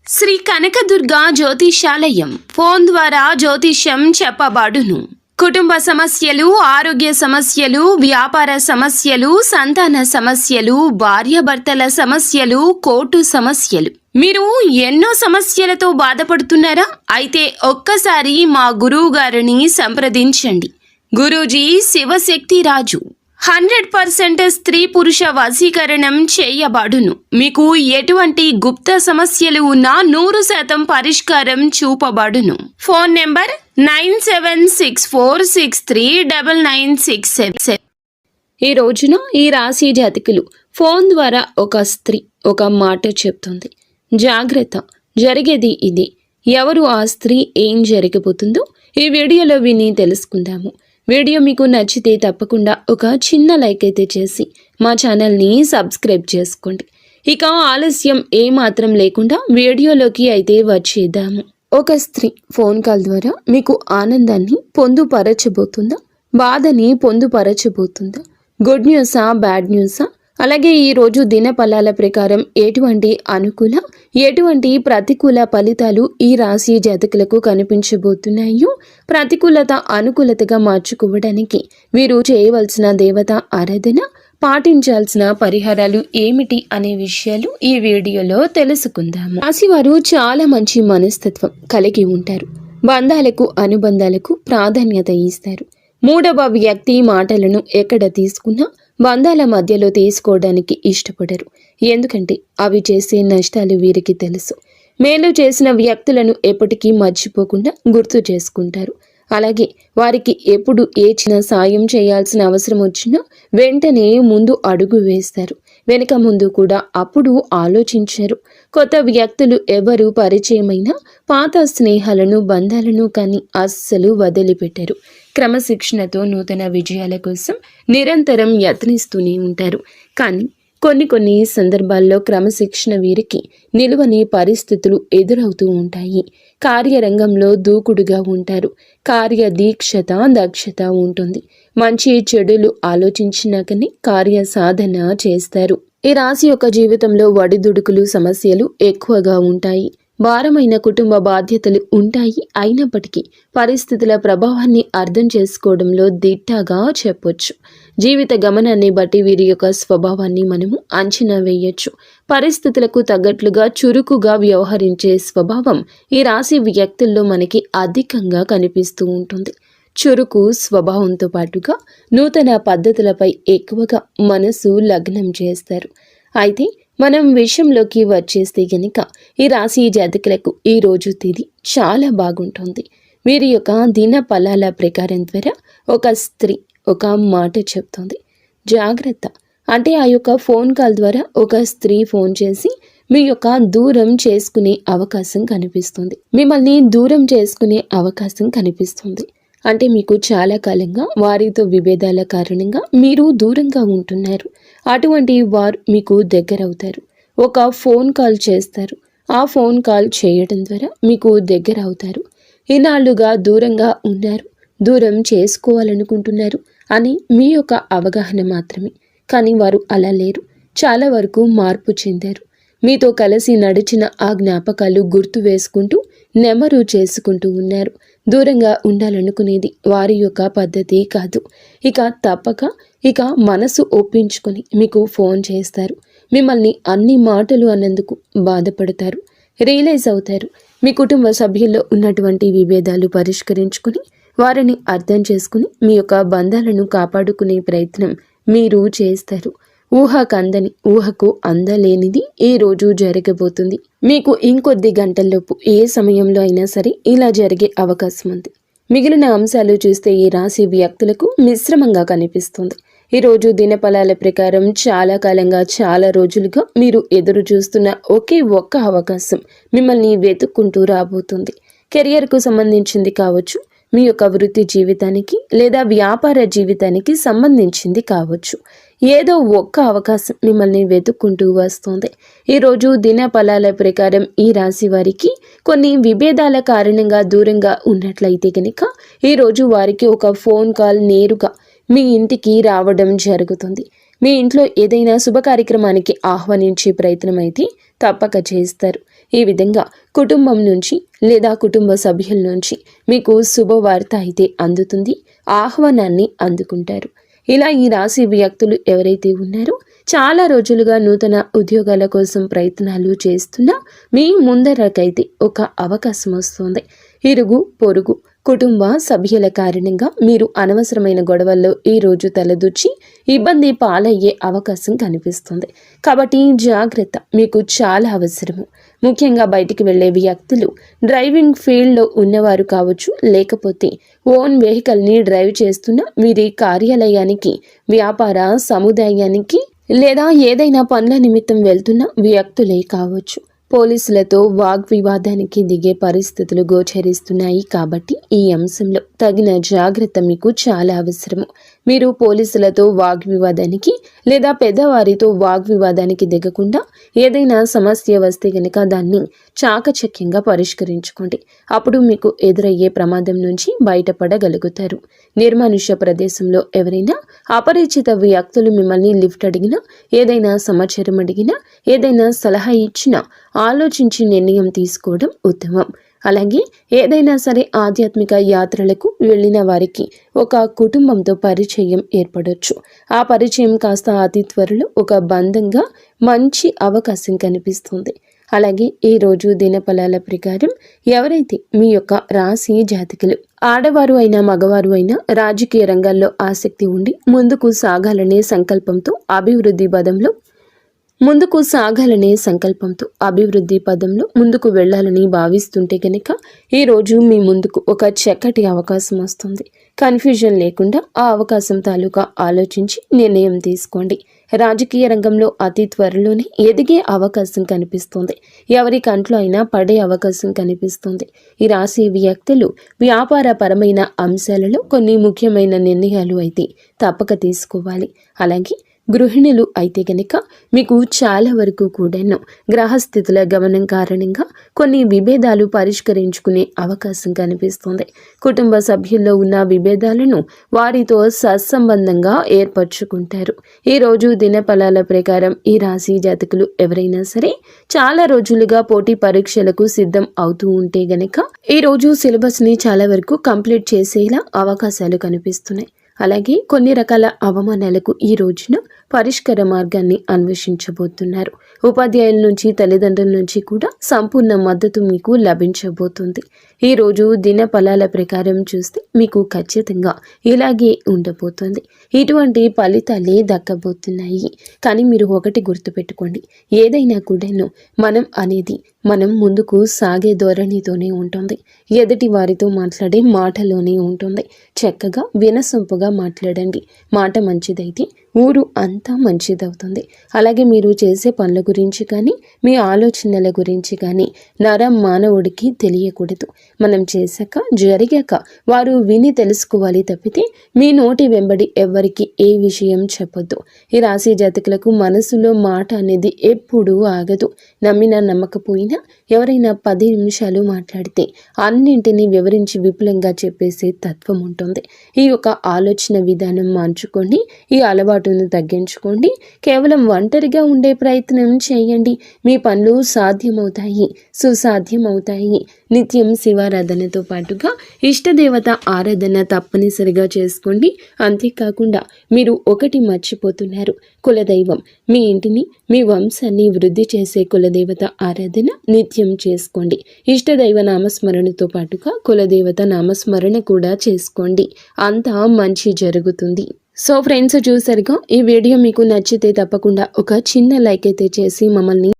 Shri Kanakadurga జ్యోతిషాలయం phone ద్వారా జ్యోతిష్యం చెప్పబడును. కుటుంబ సమస్యలు, ఆరోగ్య సమస్యలు, వ్యాపార సమస్యలు, సంతాన సమస్యలు, భార్యాభర్తల సమస్యలు, కోర్టు సమస్యలు. మీరు ఎన్నో సమస్యలతో బాధపడుతున్నారా? అయితే ఒక్కసారి మా గురువు గారిని సంప్రదించండి. గురూజీ శివశక్తి రాజు 100% స్త్రీ పురుష వశీకరణం చేయబడును. మీకు ఎటువంటి గుప్త సమస్యలు ఉన్నా 100% పరిష్కారం చూపబడును. Phone number 9764639967. ఈ రోజున ఈ రాశి జాతకులు ఫోన్ ద్వారా ఒక స్త్రీ ఒక మాట చెప్తుంది. జాగ్రత్త, జరిగేది ఇది. ఎవరు ఆ స్త్రీ, ఏం జరగబోతుందో ఈ వీడియోలో విని తెలుసుకుందాము. వీడియో మీకు నచ్చితే తప్పకుండా ఒక చిన్న లైక్ అయితే చేసి మా ఛానల్ని సబ్స్క్రైబ్ చేసుకోండి. ఇక ఆలస్యం ఏమాత్రం లేకుండా వీడియోలోకి అయితే వచ్చేద్దాము. ఒక స్త్రీ ఫోన్ కాల్ ద్వారా మీకు ఆనందాన్ని పొందుపరచబోతుందా, బాధని పొందుపరచబోతుందా, గుడ్ న్యూసా, బ్యాడ్ న్యూసా, అలాగే ఈరోజు దిన ఫలాల ప్రకారం ఎటువంటి అనుకూల, ఎటువంటి ప్రతికూల ఫలితాలు ఈ రాశి జాతకులకు కనిపించబోతున్నాయో, ప్రతికూలత అనుకూలతగా మార్చుకోవడానికి వీరు చేయవలసిన దేవత ఆరాధన, పాటించాల్సిన పరిహారాలు ఏమిటి అనే విషయాలు ఈ వీడియోలో తెలుసుకుందాము. రాశివారు చాలా మంచి మనస్తత్వం కలిగి ఉంటారు. బంధాలకు, అనుబంధాలకు ప్రాధాన్యత ఇస్తారు. మూడవ వ్యక్తి మాటలను ఎక్కడ తీసుకున్నా బంధాల మధ్యలో తీసుకోవడానికి ఇష్టపడరు. ఎందుకంటే అవి చేసే నష్టాలు వీరికి తెలుసు. మేలు చేసిన వ్యక్తులను ఎప్పటికీ మర్చిపోకుండా గుర్తు చేసుకుంటారు. అలాగే వారికి ఎప్పుడు ఏ చిన్న సాయం చేయాల్సిన అవసరం వచ్చినా వెంటనే ముందు అడుగు వేస్తారు. వెనుక ముందు కూడా అప్పుడు ఆలోచించారు. కొత్త వ్యక్తులు ఎవరు పరిచయమైన పాత స్నేహాలను, బంధాలను కానీ అస్సలు వదిలిపెట్టారు. క్రమశిక్షణతో నూతన విజయాల కోసం నిరంతరం యత్నిస్తూనే ఉంటారు. కానీ కొన్ని సందర్భాల్లో క్రమశిక్షణ వీరికి నిలువని పరిస్థితులు ఎదురవుతూ ఉంటాయి. కార్యరంగంలో దూకుడుగా ఉంటారు. కార్యదీక్షత, దక్షత ఉంటుంది. మంచి చెడులు ఆలోచించినాకనే కార్య సాధన చేస్తారు. ఈ రాశి యొక్క జీవితంలో ఒడిదుడుకులు, సమస్యలు ఎక్కువగా ఉంటాయి. భారమైన కుటుంబ బాధ్యతలు ఉంటాయి. అయినప్పటికీ పరిస్థితుల ప్రభావాన్ని అర్థం చేసుకోవడంలో దిట్టగా చెప్పొచ్చు. జీవిత గమనాన్ని బట్టి వీరి యొక్క స్వభావాన్ని మనము అంచనా వేయొచ్చు. పరిస్థితులకు తగ్గట్లుగా చురుకుగా వ్యవహరించే స్వభావం ఈ రాశి వ్యక్తుల్లో మనకి అధికంగా కనిపిస్తూ ఉంటుంది. చురుకు స్వభావంతో పాటుగా నూతన పద్ధతులపై ఎక్కువగా మనసు లగ్నం చేస్తారు. అయితే మనం విషయంలోకి వచ్చేస్తే గనుక ఈ రాశి జాతకులకు ఈ రోజు తేదీ చాలా బాగుంటుంది. వీరి యొక్క దిన ఫలాల ప్రకారం ద్వారా ఒక స్త్రీ ఒక మాట చెప్తుంది. జాగ్రత్త, అంటే ఆ యొక్క ఫోన్ కాల్ ద్వారా ఒక స్త్రీ ఫోన్ చేసి మీ యొక్క దూరం చేసుకునే అవకాశం కనిపిస్తుంది. మిమ్మల్ని దూరం చేసుకునే అవకాశం కనిపిస్తుంది. అంటే మీకు చాలా కాలంగా వారితో విభేదాల కారణంగా మీరు దూరంగా ఉంటున్నారు. అటువంటి వారు మీకు దగ్గరవుతారు. ఒక ఫోన్ కాల్ చేస్తారు. ఆ ఫోన్ కాల్ చేయడం ద్వారా మీకు దగ్గర అవుతారు. ఇన్నాళ్లుగా దూరంగా ఉన్నారు, దూరం చేసుకోవాలనుకుంటున్నారు అని మీ యొక్క అవగాహన మాత్రమే. కానీ వారు అలా లేరు. చాలా వరకు మార్పు చెందారు. మీతో కలిసి నడిచిన ఆ జ్ఞాపకాలు గుర్తు వేసుకుంటూ నెమరు చేసుకుంటూ ఉన్నారు. దూరంగా ఉండాలనుకునేది వారి యొక్క పద్ధతి కాదు. ఇక తప్పక మనసు ఒప్పించుకొని మీకు ఫోన్ చేస్తారు. మిమ్మల్ని అన్ని మాటలు అన్నందుకు బాధపడతారు. రియలైజ్ అవుతారు. మీ కుటుంబ సభ్యుల్లో ఉన్నటువంటి విభేదాలు పరిష్కరించుకుని వారిని అర్థం చేసుకుని మీ యొక్క బంధాలను కాపాడుకునే ప్రయత్నం మీరు చేస్తారు. ఊహకందని, ఊహకు అందలేనిది ఈ రోజు జరగబోతుంది. మీకు ఇంకొద్ది గంటల్లోపు ఏ సమయంలో అయినా సరే ఇలా జరిగే అవకాశం ఉంది. మిగిలిన అంశాలు చూస్తే ఈ రాశి వ్యక్తులకు మిశ్రమంగా కనిపిస్తుంది. ఈరోజు దినఫలాల ప్రకారం చాలా కాలంగా, చాలా రోజులుగా మీరు ఎదురు చూస్తున్న ఒకే ఒక్క అవకాశం మిమ్మల్ని వెతుక్కుంటూ రాబోతుంది. కెరియర్కు సంబంధించింది కావచ్చు, మీ యొక్క వృత్తి జీవితానికి లేదా వ్యాపార జీవితానికి సంబంధించింది కావచ్చు. ఏదో ఒక్క అవకాశం మిమ్మల్ని వెతుక్కుంటూ వస్తుంది. ఈరోజు దిన ఫలాల ప్రకారం ఈ రాశి వారికి కొన్ని విభేదాల కారణంగా దూరంగా ఉన్నట్లయితే కనుక ఈరోజు వారికి ఒక ఫోన్ కాల్ నేరుగా మీ ఇంటికి రావడం జరుగుతుంది. మీ ఇంట్లో ఏదైనా శుభ కార్యక్రమానికి ఆహ్వానించే ప్రయత్నం అయితే తప్పక చేస్తారు. ఈ విధంగా కుటుంబం నుంచి లేదా కుటుంబ సభ్యుల నుంచి మీకు శుభవార్త అయితే అందుతుంది, ఆహ్వానాన్ని అందుకుంటారు. ఇలా ఈ రాశి వ్యక్తులు ఎవరైతే ఉన్నారో చాలా రోజులుగా నూతన ఉద్యోగాల కోసం ప్రయత్నాలు చేస్తున్నా మీ ముందరకైతే ఒక అవకాశం వస్తుంది. ఇరుగు పొరుగు కుటుంబ సభ్యుల కారణంగా మీరు అనవసరమైన గొడవల్లో ఈ రోజు తలదూర్చి ఇబ్బంది పాలయ్యే అవకాశం కనిపిస్తుంది. కాబట్టి జాగ్రత్త మీకు చాలా అవసరము. ముఖ్యంగా బయటికి వెళ్ళే వ్యక్తులు డ్రైవింగ్ ఫీల్డ్లో ఉన్నవారు కావచ్చు, లేకపోతే ఓన్ వెహికల్ని డ్రైవ్ చేస్తున్న వీరి కార్యాలయానికి, వ్యాపార సముదాయానికి లేదా ఏదైనా పనుల నిమిత్తం వెళ్తున్న వ్యక్తులే కావచ్చు. పోలీసులతో వాగ్వివాదానికి దిగే పరిస్థితులు గోచరిస్తున్నాయి. కాబట్టి ఈ అంశంలో తగిన జాగ్రత్త మీకు చాలా అవసరము. మీరు పోలీసులతో వాగ్వివాదానికి లేదా పెద్దవారితో వాగ్వివాదానికి దిగకుండా ఏదైనా సమస్య వస్తే గనక దాన్ని చాకచక్యంగా పరిష్కరించుకోండి. అప్పుడు మీకు ఎదురయ్యే ప్రమాదం నుంచి బయటపడగలుగుతారు. నిర్మానుష్య ప్రదేశంలో ఎవరైనా అపరిచిత వ్యక్తులు మిమ్మల్ని లిఫ్ట్ అడిగినా, ఏదైనా సమాచారం అడిగినా, ఏదైనా సలహా ఇచ్చినా ఆలోచించి నిర్ణయం తీసుకోవడం ఉత్తమం. అలాగే ఏదైనా సరే ఆధ్యాత్మిక యాత్రలకు వెళ్ళిన వారికి ఒక కుటుంబంతో పరిచయం ఏర్పడవచ్చు. ఆ పరిచయం కాస్త అతి త్వరలో ఒక బంధంగా మంచి అవకాశం కనిపిస్తుంది. అలాగే ఈ రోజు దినఫలాల ప్రకారం ఎవరైతే మీ యొక్క రాశి జాతకులు ఆడవారు అయినా మగవారు అయినా రాజకీయ రంగాల్లో ఆసక్తి ఉండి ముందుకు సాగాలనే సంకల్పంతో అభివృద్ధి పదంలో ముందుకు వెళ్ళాలని భావిస్తుంటే కనుక ఈరోజు మీ ముందుకు ఒక చక్కటి అవకాశం వస్తుంది. కన్ఫ్యూజన్ లేకుండా ఆ అవకాశం తాలూకా ఆలోచించి నిర్ణయం తీసుకోండి. రాజకీయ రంగంలో అతి త్వరలోనే ఎదిగే అవకాశం కనిపిస్తుంది. ఎవరి కంట్లో అయినా పడే అవకాశం కనిపిస్తుంది. ఈ రాశి వ్యక్తులు వ్యాపార పరమైన అంశాలలో కొన్ని ముఖ్యమైన నిర్ణయాలు అయితే తప్పక తీసుకోవాలి. అలాగే గృహిణులు అయితే గనక మీకు చాలా వరకు కూడాను గ్రహస్థితుల గమనం కారణంగా కొన్ని విభేదాలు పరిష్కరించుకునే అవకాశం కనిపిస్తుంది. కుటుంబ సభ్యుల్లో ఉన్న విభేదాలను వారితో సత్సంబంధంగా ఏర్పరచుకుంటారు. ఈరోజు దినఫలాల ప్రకారం ఈ రాశి జాతకులు ఎవరైనా సరే చాలా రోజులుగా పోటీ పరీక్షలకు సిద్ధం అవుతూ ఉంటే గనక ఈరోజు సిలబస్ని చాలా వరకు కంప్లీట్ చేసేలా అవకాశాలు కనిపిస్తున్నాయి. అలాగే కొన్ని రకాల అవమానాలకు ఈ రోజున పరిష్కార మార్గాన్ని అన్వేషించబోతున్నారు. ఉపాధ్యాయుల నుంచి, తల్లిదండ్రుల నుంచి కూడా సంపూర్ణ మద్దతు మీకు లభించబోతుంది. ఈరోజు దిన ఫలాల ప్రకారం చూస్తే మీకు ఖచ్చితంగా ఇలాగే ఉండబోతుంది. ఇటువంటి ఫలితాలే దక్కబోతున్నాయి. కానీ మీరు ఒకటి గుర్తుపెట్టుకోండి, ఏదైనా కూడాను మనం ముందుకు సాగే ధోరణితోనే ఉంటుంది. ఎదుటి వారితో మాట్లాడే మాటలోనే ఉంటుంది. చక్కగా వినసొంపుగా మాట్లాడండి. మాట మంచిదైతే ఊరు అంతా మంచిదవుతుంది. అలాగే మీరు చేసే పనుల గురించి కానీ, మీ ఆలోచనల గురించి కానీ మానవుడికి తెలియకూడదు. మనం చేశాక, జరిగాక వారు విని తెలుసుకోవాలి తప్పితే మీ నోటి వెంబడి ఎవ్వరికి ఏ విషయం చెప్పొద్దు. ఈ రాశి జాతకులకు మనసులో మాట అనేది ఎప్పుడూ ఆగదు. నమ్మినా నమ్మకపోయినా ఎవరైనా 10 నిమిషాలు మాట్లాడితే అన్నింటినీ వివరించి విపులంగా చెప్పేసే తత్వం ఉంటుంది. ఈ యొక్క ఆలోచన విధానం మార్చుకోండి. ఈ అలవాటును తగ్గించుకోండి. కేవలం ఒంటరిగా ఉండే ప్రయత్నం చేయండి. మీ పనులు సాధ్యమవుతాయి, సుసాధ్యమవుతాయి. నిత్యం శివారాధనతో పాటుగా ఇష్టదేవత ఆరాధన తప్పనిసరిగా చేసుకోండి. అంతేకాకుండా మీరు ఒకటి మర్చిపోతున్నారు, కులదైవం. మీ ఇంటిని, మీ వంశాన్ని వృద్ధి చేసే కులదేవత ఆరాధన నిత్యం చేసుకోండి. ఇష్టదైవ నామస్మరణతో పాటుగా కులదేవత నామస్మరణ కూడా చేసుకోండి. అంతా మంచి జరుగుతుంది. సో ఫ్రెండ్స్, చూసారుగా, ఈ వీడియో మీకు నచ్చితే తప్పకుండా ఒక చిన్న లైక్ అయితే చేసి మమ్మల్ని